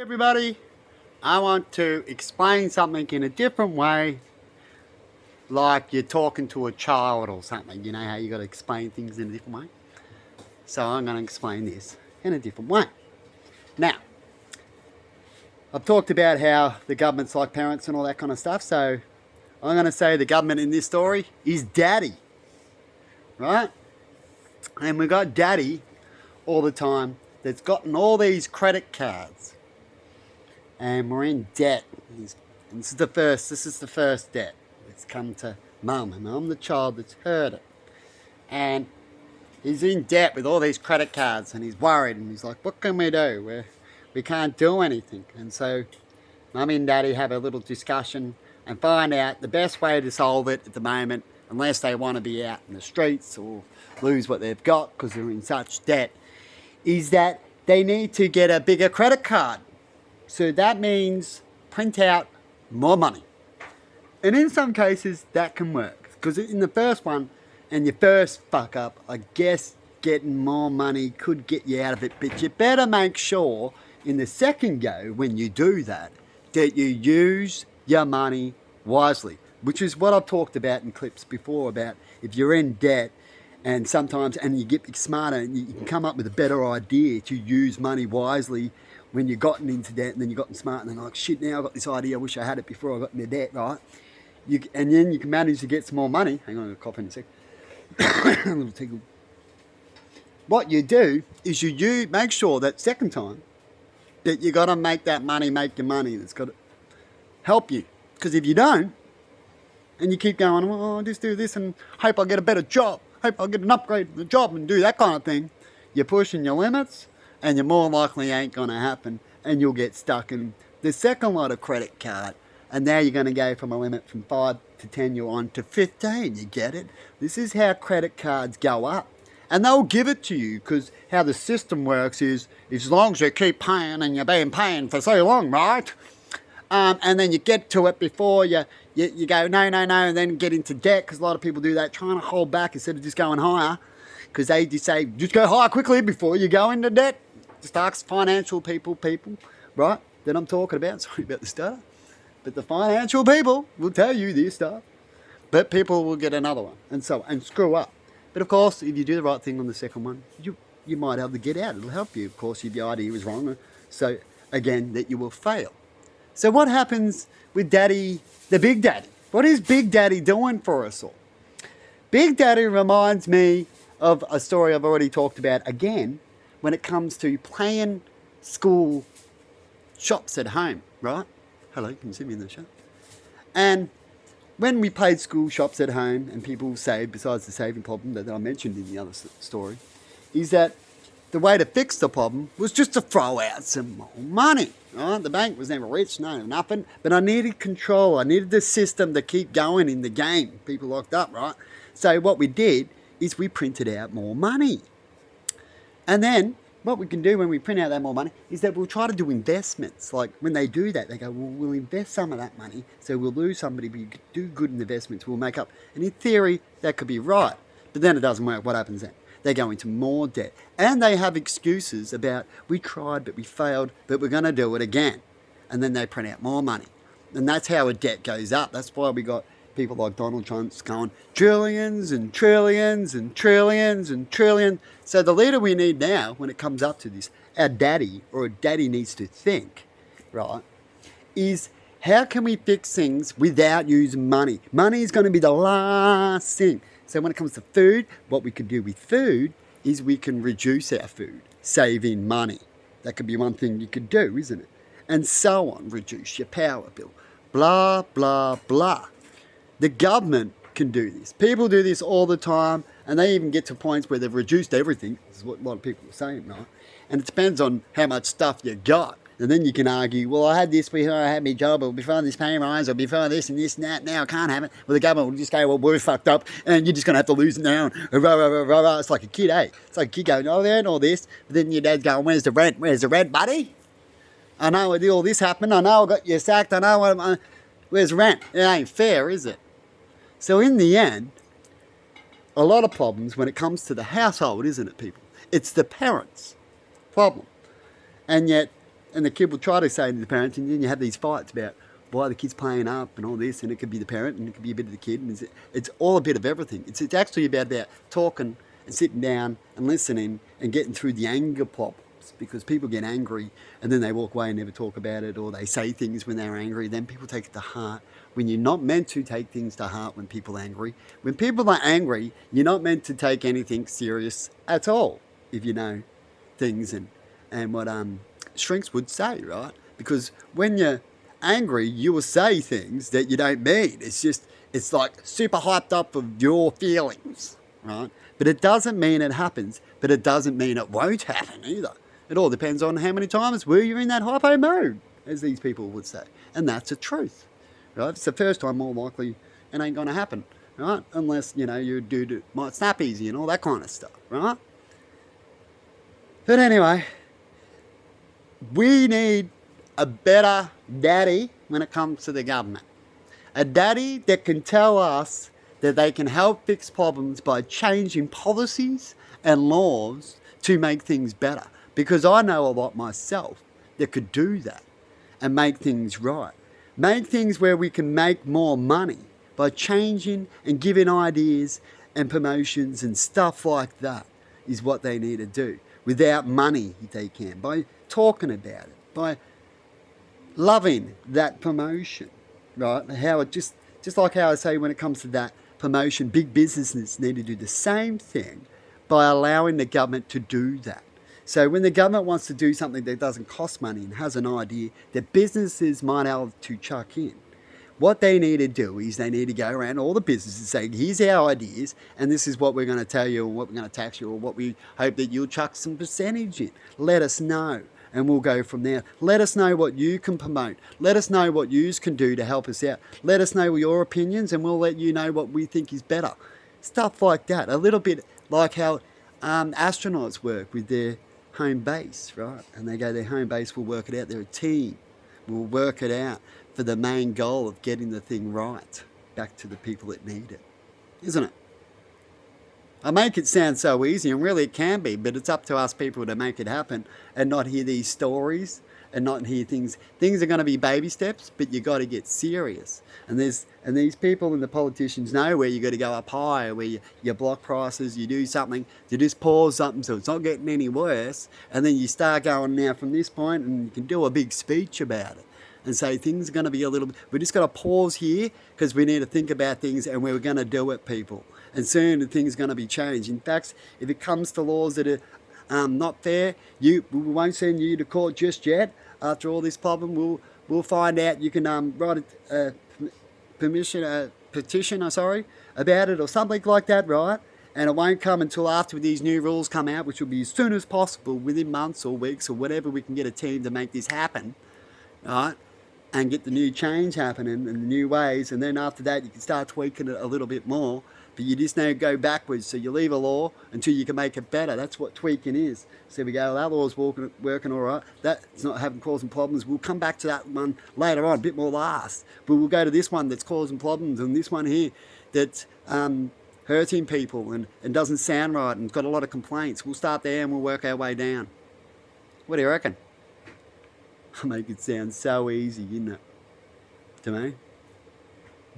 Everybody, I want to explain something in a different way, like you're talking to a child or something. You know how you got to explain things in a different way? So I'm going to explain this in a different way. Now, I've talked about how the government's like parents and all that kind of stuff, so I'm going to say the government in this story is daddy, right? And we got daddy all the time that's gotten all these credit cards and we're in debt. And this is the first debt. It's come to mum, and I'm the child that's heard it. And he's in debt with all these credit cards, and he's worried, and he's like, what can we do? We can't do anything. And so mummy and daddy have a little discussion and find out the best way to solve it at the moment, unless they want to be out in the streets or lose what they've got because they're in such debt, is that they need to get a bigger credit card. So that means print out more money. And in some cases, that can work. Because in the first one, and your first fuck up, I guess getting more money could get you out of it. But you better make sure in the second go, when you do that you use your money wisely. Which is what I've talked about in clips before about if you're in debt and sometimes, and you get smarter and you can come up with a better idea to use money wisely when you've gotten into debt and then you've gotten smart and then like, shit, now I've got this idea, I wish I had it before I got into debt, right? And then you can manage to get some more money. Hang on, I'm going to cough in a sec. A little tickle. What you do is you make sure that second time that you got to make that money make your money. It's got to help you. Because if you don't, and you keep going, well, I'll just do this and hope I'll get a better job, hope I'll get an upgrade in the job and do that kind of thing, you're pushing your limits and you more likely ain't going to happen and you'll get stuck in the second lot of credit card. And now you're going to go from a limit from 5 to 10 you're on to 15. You get it? This is how credit cards go up. And they'll give it to you because how the system works is as long as you keep paying and you've been paying for so long, right? And then you get to it before you go, no, and then get into debt because a lot of people do that, trying to hold back instead of just going higher because they just say, just go higher quickly before you go into debt. Just ask financial people, right, that I'm talking about. Sorry about the stutter. But the financial people will tell you this stuff. But people will get another one and screw up. But of course, if you do the right thing on the second one, you might be able to get out. It'll help you, of course, if your idea was wrong. So again, that you will fail. So what happens with Daddy, the Big Daddy? What is Big Daddy doing for us all? Big Daddy reminds me of a story I've already talked about again when it comes to playing school shops at home, right? Hello, you can see me in the shop. And when we played school shops at home and people saved, besides the saving problem that I mentioned in the other story, is that the way to fix the problem was just to throw out some more money. Right? The bank was never rich, nothing. But I needed control. I needed the system to keep going in the game. People locked up, right? So what we did is we printed out more money. And then what we can do when we print out that more money is that we'll try to do investments. Like when they do that, they go, well, we'll invest some of that money. So we'll lose somebody, but you do good in investments. We'll make up. And in theory, that could be right. But then it doesn't work. What happens then? They go into more debt. And they have excuses about, we tried, but we failed, but we're going to do it again. And then they print out more money. And that's how a debt goes up. That's why we got people like Donald Trump's going trillions and trillions and trillions and trillions. So the leader we need now, when it comes up to this, our daddy, or a daddy needs to think, right, is how can we fix things without using money? Money is going to be the last thing. So when it comes to food, what we can do with food is we can reduce our food, saving money. That could be one thing you could do, isn't it? And so on, reduce your power bill. Blah, blah, blah. The government can do this. People do this all the time, and they even get to points where they've reduced everything. This is what a lot of people are saying, right? And it depends on how much stuff you got. And then you can argue, well, I had this before I had my job, or before this pay rise, or before this and this and that. Now I can't have it. Well, the government will just go, well, we're fucked up, and you're just going to have to lose it now. It's like a kid, eh? It's like a kid going, oh, they earn all this. But then your dad's going, where's the rent? Where's the rent, buddy? I know all this happened. I know I got you sacked. I know where's the rent? It ain't fair, is it? So in the end, a lot of problems when it comes to the household, isn't it, people? It's the parents' problem. And yet, and the kid will try to say to the parent, and then you have these fights about why the kid's playing up and all this, and it could be the parent and it could be a bit of the kid, and it's all a bit of everything. It's actually about talking and sitting down and listening and getting through the anger problems, because people get angry and then they walk away and never talk about it, or they say things when they're angry, then people take it to heart when you're not meant to take things to heart when people are angry. When people are angry, you're not meant to take anything serious at all, if you know things and what shrinks would say, right? Because when you're angry, you will say things that you don't mean. It's like super hyped up of your feelings, right? But it doesn't mean it happens, but it doesn't mean it won't happen either. It all depends on how many times were you in that hypo mode, as these people would say. And that's the truth, right? It's the first time, more likely it ain't going to happen, right? Unless, you're a dude that might snap easy and all that kind of stuff, right? But anyway, we need a better daddy when it comes to the government. A daddy that can tell us that they can help fix problems by changing policies and laws to make things better. Because I know a lot myself that could do that and make things right. Make things where we can make more money by changing and giving ideas and promotions and stuff like that is what they need to do. Without money, if they can. By talking about it. By loving that promotion, right? How it just like how I say when it comes to that promotion, big businesses need to do the same thing by allowing the government to do that. So when the government wants to do something that doesn't cost money and has an idea that businesses might have to chuck in, what they need to do is they need to go around all the businesses saying, here's our ideas, and this is what we're going to tell you, or what we're going to tax you, or what we hope that you'll chuck some percentage in. Let us know, and we'll go from there. Let us know what you can promote. Let us know what you can do to help us out. Let us know your opinions, and we'll let you know what we think is better. Stuff like that. A little bit like how astronauts work with their home base, right? And they go, their home base will work it out. They're a team. We'll work it out for the main goal of getting the thing right back to the people that need it. Isn't it? I make it sound so easy, and really it can be, but it's up to us people to make it happen and not hear these stories and not hear things. Things are going to be baby steps, but you got to get serious. And these people and the politicians know where you got to go up higher, where you block prices, you do something, you just pause something so it's not getting any worse, and then you start going now from this point, and you can do a big speech about it and say things are going to be a little bit, we just got to pause here because we need to think about things, and we're going to do it, people. And soon the thing's going to be changed. In fact, if it comes to laws that are not fair, we won't send you to court just yet. After all this problem, we'll find out. You can write a petition about it or something like that, right? And it won't come until after these new rules come out, which will be as soon as possible, within months or weeks or whatever. We can get a team to make this happen, right? And get the new change happening and the new ways. And then after that, you can start tweaking it a little bit more. But you just never go backwards. So you leave a law until you can make it better. That's what tweaking is. So we go, well, that law's working all right. That's not causing problems. We'll come back to that one later on, a bit more last. But we'll go to this one that's causing problems, and this one here that's hurting people and doesn't sound right and got a lot of complaints. We'll start there and we'll work our way down. What do you reckon? I make it sound so easy, isn't it? To me.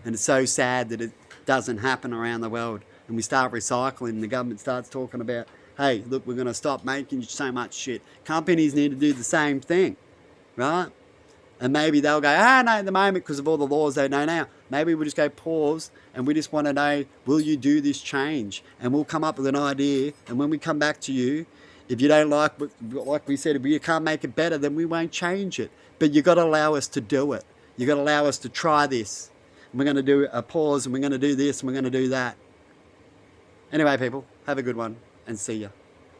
And it's so sad that it doesn't happen around the world. And we start recycling. The government starts talking about, hey, look, we're going to stop making so much shit. Companies need to do the same thing, right? And maybe they'll go, no, at the moment, because of all the laws they know now. Maybe we'll just go pause and we just want to know, will you do this change? And we'll come up with an idea. And when we come back to you, if you don't like we said, if you can't make it better, then we won't change it. But you've got to allow us to do it. You've got to allow us to try this. And we're going to do a pause, and we're going to do this, and we're going to do that. Anyway, people, have a good one, and see ya.